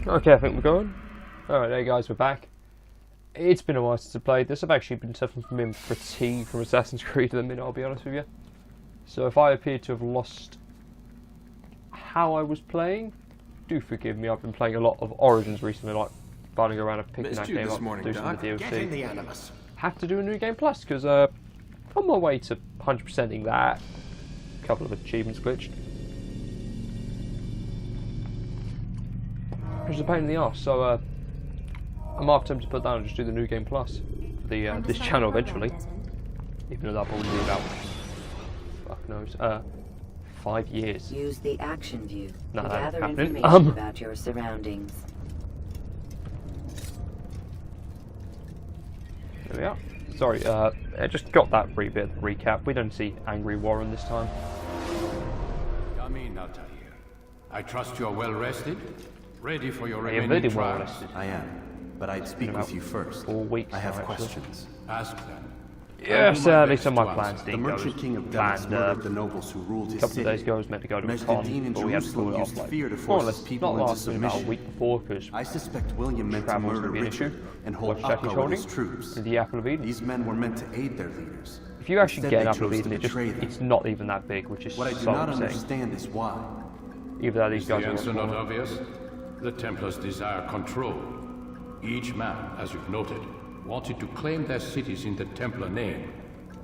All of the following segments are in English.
Okay, I think we're going. Alright, there guys, we're back. It's been a while since I played this. I've actually been suffering from fatigue from Assassin's Creed at the minute, I'll be honest with you. So if I appear to have lost how I was playing, do forgive me. I've been playing a lot of Origins recently, like finding around and picking that game up, do some of the DLC. Have to do a new game plus, because on my way to 100%ing that. A couple of achievements glitched. Which is a pain in the arse, so I'm half tempted to put down and just do the new game plus for the this channel eventually. Even though that'll probably be about, fuck knows, 5 years. Use the action view to No, gather happening. information about your surroundings. There we are. Sorry, I just got that bit of recap. We don't see Angry Warren this time. Come in, Altair. I trust you're well rested, ready for your I am remaining very well trials. rested. I am, but I'd speak with you first. 4 weeks I have now, actually. questions. Ask them. Yes, at least on my plans The didn't go merchant as king of Damas planned. murdered the nobles who ruled A his couple city. of days ago I was meant to go to a Mezzadine con, in but we had to pull Jerusalem it off used like fear to more or force less his people not into last week, about a submission. week before, because I suspect William meant to travel was murder going to be an Richard issue. and hold Watch Jackie's Acre with holding his troops. in the Apple of Eden. These men were meant to aid their leaders. If you actually Instead, get an they Apple of chose Eden, to it just, betray them. it's not even that big, which is What I do so not upsetting. understand is why. Either that these Is the guys are answer not respawning. obvious? The Templars desire control. Each man, as you've noted, wanted to claim their cities in the Templar name,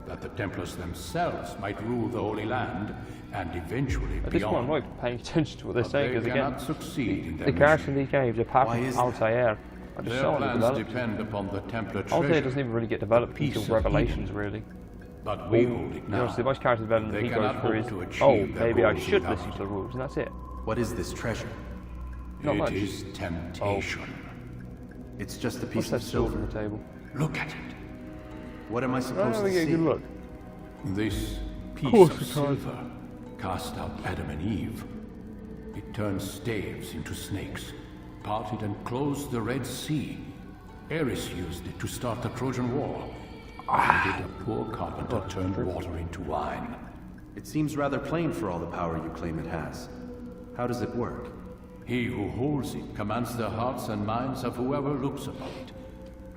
that the Templars themselves might rule the Holy Land and eventually At this point, I'm beyond. not even paying attention to what they're But saying, they because again, cannot succeed in the their characters in mission. these games, apart Why from is that? Altair, are just Their so plans underdeveloped. depend upon the Templar Altair treasure. doesn't even really get developed piece until of Revelations, Eden. really. But we hold it You know, now. so the most character development They he goes cannot through hope is, to achieve oh, their maybe I goals should without listen to the rules, and that's it. What is this treasure? Not much. It is temptation. It's just a What's piece that of sword silver. on the table? Look at it. What am I supposed Oh, to we get a see? good look. This piece course of we can't. silver cast out Adam and Eve. It turned staves into snakes, parted and closed the Red Sea. Ares used it to start the Trojan War. And did a poor carpenter turn water into wine. It seems rather plain for all the power you claim it has. How does it work? He who holds it commands the hearts and minds of whoever looks upon it.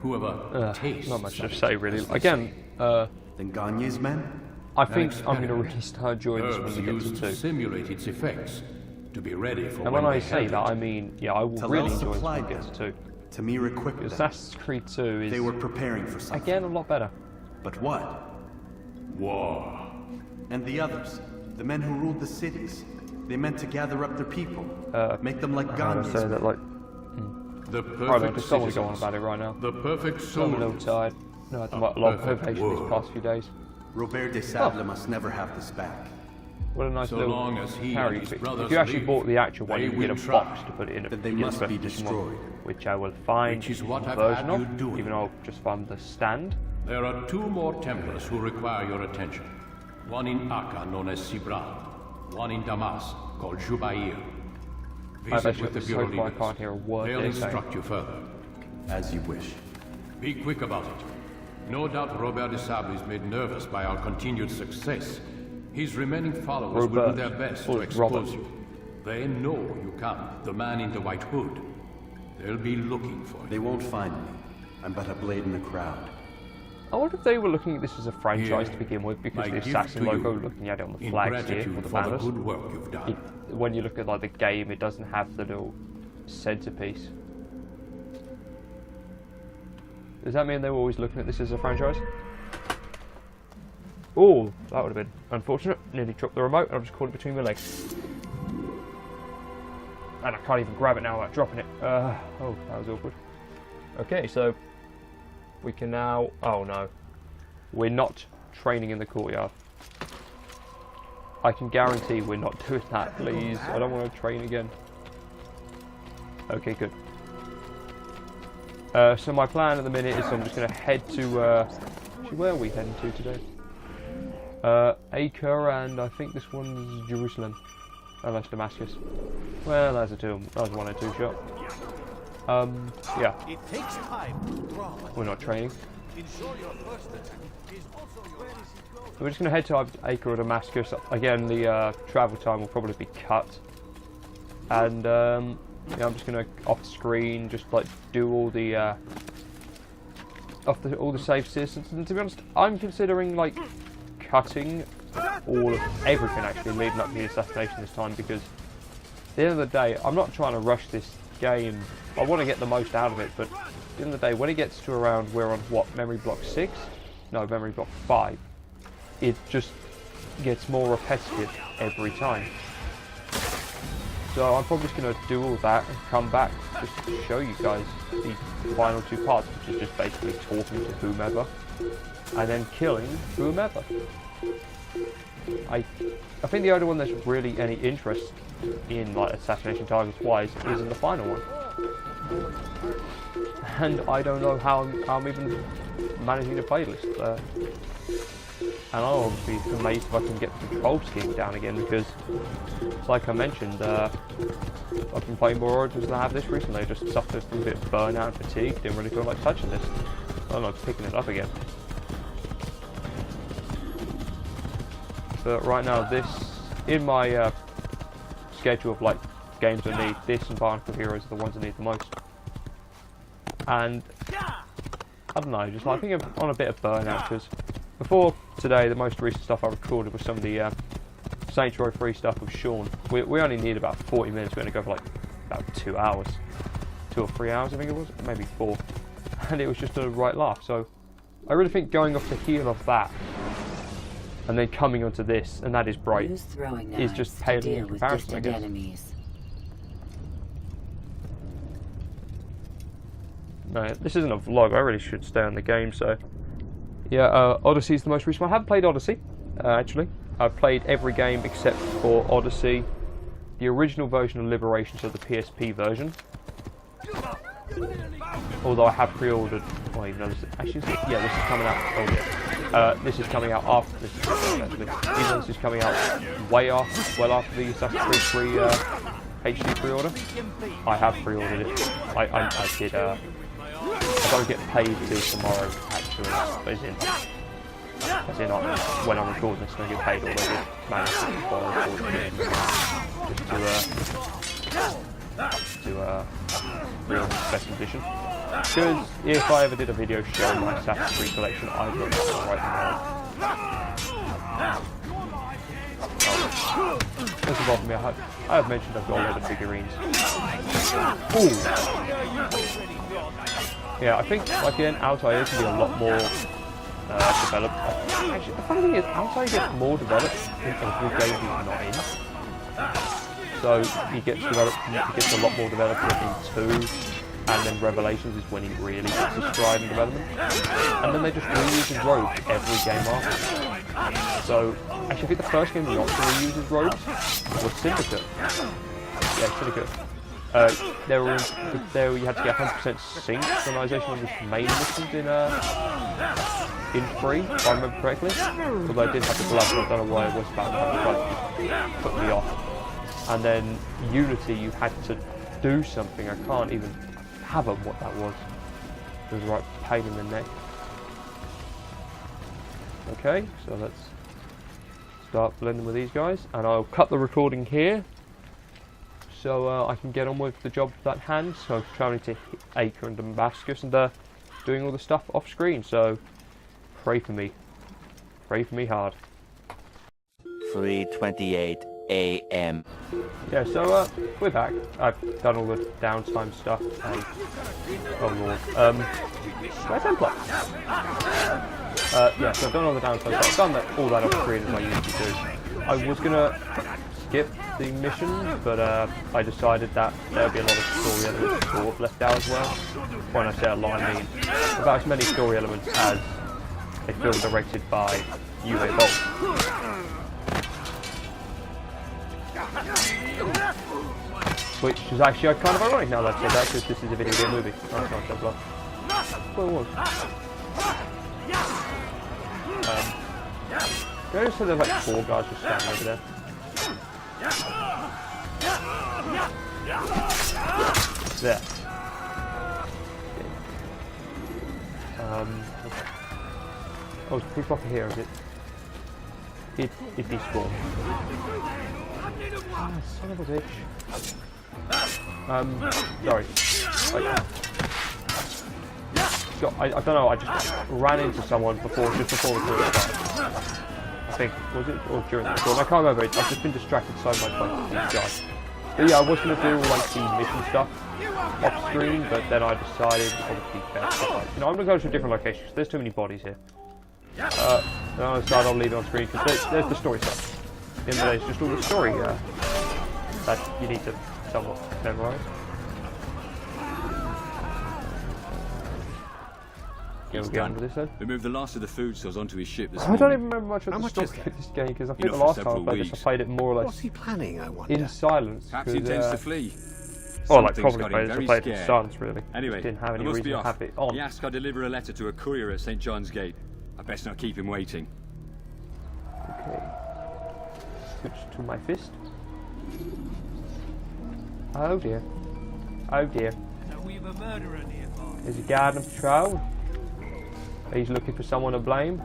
Whoever tastes Not much to of it, say, really. as they Again, say. Then Gagne's men? I think I'm going to experiment. really start enjoying this when Herbs we get used to to 2. simulate its effects, to be ready for And when I they say have that, it. I mean, yeah, I will Talal really enjoy this when supplied we get to 2. Tamir equipped them. Assassin's Creed 2 is, They were preparing for something. again, a lot better. But what? War. And the others? The men who ruled the cities? They meant to gather up their people. Make them like I'm going to Gagne's say men. that, like, The right, I perfect just don't want to go on citizens. about it right now. The perfect I'm a little soldiers. tired. No, I had a lot of perfect motivation these world. past few days. Robert de Sable must never have this back. What a nice So little long as he carry and his pick. brothers If you actually live, bought the actual one, they you can get a will box try. to put it in. Then they you get a must be special one, destroyed. which I will find Which is what a I've version had of, you doing. even though I'll just find the stand. There are 2 more Templars who require your attention. One in Acre known as Sibran. One in Damas called Jubair. I've Visit actually with the so bureau far I leaders. can't hear a word They'll they're saying. instruct you further. As you wish. Be quick about it. No doubt Robert de Sable is made nervous by our continued success. His remaining followers will Robert. do their best Oh, to expose Robert. you. They know you come, the man in the white hood. They'll be looking for They you. won't find me. I'm but a blade in the crowd. I wonder if they were looking at this as a franchise Here, to begin with, because my the gift assassin to you, logo, looking at it on the in flags here, gratitude or the for the banners. good work you've done. When you look at like the game, it doesn't have the little centerpiece. Does that mean they were always looking at this as a franchise? Oh, that would have been unfortunate. Nearly dropped the remote and I just caught it between my legs. And I can't even grab it now without dropping it. Oh, that was awkward. Okay, so we can now... Oh no. We're not training in the courtyard. I can guarantee we're not doing that, please. I don't want to train again. Okay, good. So my plan at the minute is I'm just going to head to... actually, where are we heading to today? Acre, and I think this one's Jerusalem. Oh, that's Damascus. Well, that's a 1 or 2 shot. Yeah. It takes time to draw. We're not training. Ensure your first attack is also your last. We're just going to head to Acre or Damascus. Again, the travel time will probably be cut. And Yeah, I'm just gonna off screen just like do all the all the save systems. And to be honest, I'm considering like cutting everything actually leading up to the assassination this time, because at the end of the day, I'm not trying to rush this game. I want to get the most out of it, but at the end of the day, when it gets to around, we're on what, memory block 6? No, memory block 5. It just gets more repetitive every time. So I'm probably just going to do all that and come back just to show you guys the final 2 parts, which is just basically talking to whomever and then killing whomever. I think the only one that's really any interest in like assassination targets wise is in the final one, and I don't know how I'm even managing the playlist. And I'll be amazed if I can get the control scheme down again, because like I mentioned, I've been playing more Origins than I have this recently. I just suffered from a bit of burnout and fatigue, didn't really feel like touching this. I don't know, picking it up again. But right now, this, in my schedule of like games I need, this and Barnacle Heroes are the ones I need the most. And I don't know, just I think I'm on a bit of burnout, because before today, the most recent stuff I recorded was some of the Saints Row 3 stuff with Sean. We only need about 40 minutes, we're going to go for like about 2 hours. 2 or 3 hours I think it was, maybe 4. And it was just a right laugh, so I really think going off the heel of that and then coming onto this, and that is Bright, is just paling in comparison, I guess. Enemies. No, this isn't a vlog, I really should stay on the game, so... Yeah, Odyssey is the most recent one. I haven't played Odyssey, actually. I've played every game except for Odyssey, the original version of Liberation, so the PSP version. Although I have pre-ordered... Oh, even though this is... Actually, yeah, this is coming out... Oh, yeah. This is coming out after this. Even though this is coming out way after, well after the Assassin's Creed 3 HD pre-order. I have pre-ordered it. I did... I don't get paid till tomorrow, actually, as in when I'm recording this, I don't get paid, although I did manage to borrow just to real best edition. Because if I ever did a video showing my Assassin's Creed collection, I'd look right now. Doesn't bother me, I have mentioned I've got a lot of figurines. Ooh! Yeah, I think like in Altair can be a lot more developed. Actually, the funny thing is, Altair gets more developed in every game he's not in. So he gets a lot more developed in 2, and then Revelations is when he really gets his stride in development. And then they just reuse his robes every game after. So actually, I think the first game not to reuse his robes was Syndicate. Yeah, Syndicate. There you had to get 100% synchronization on the main missions in 3, if I remember correctly. Although I did have the gloves, I don't know why it was about that, put me off. And then Unity, you had to do something. I can't even fathom what that was. It was a right pain in the neck. Okay, so let's start blending with these guys, and I'll cut the recording here. So I can get on with the job at hand. So I'm travelling to Acre and Damascus and doing all the stuff off screen. So pray for me hard. 3:28 a.m. Yeah, so we're back. I've done all the downtime stuff and oh lord, where's Templar? Yeah, so I've done all the downtime stuff. I've done all that off screen as I usually do. I was gonna skip the mission, but I decided that there would be a lot of story elements sort of left out as well. When I say a lot, I mean about as many story elements as a film directed by Uwe Boll. Which is actually kind of ironic now that I've said that, because this is a video game movie. Oh, it's not Templar. Well, it was. There is there's like 4 guys just standing over there. There. Okay. Oh, it's pretty proper here, is it? It despawned. Ah, son of a bitch. Sorry. I don't know, I just ran into someone just before the tour started. I think, was it? Or during the tour? I can't remember. I've just been distracted so much by these guys. But yeah, I was going to do like the mission stuff off screen, but then I decided obviously best to like, I'm going to go to a different location because there's too many bodies here. Then I decided I'll leave it on screen because there's the story stuff. At the end of the day, it's just all the story that you need to somewhat memorize. He's done. We moved the last of the food stores onto his ship this I morning. don't even remember much of How the much story is of that? this game because I think the Enough last for time I several played this, I weeks. played it more or What's less he planning, I wonder? in silence. Perhaps he intends to flee. Or like Something's probably got him played it, I very played it in scared. silence really. Anyway, Didn't have I any must reason be to off. have it on. He asked I deliver a letter to a courier at St. John's Gate. I best not keep him waiting. Okay. Switch to my fist. Oh dear. Oh dear. So we've a murderer nearby. There's a guard on patrol. He's looking for someone to blame.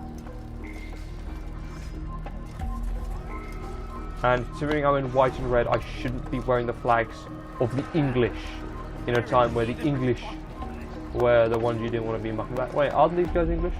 And considering I'm in white and red, I shouldn't be wearing the flags of the English in a time where the English were the ones you didn't want to be mucking about. Wait, aren't these guys English?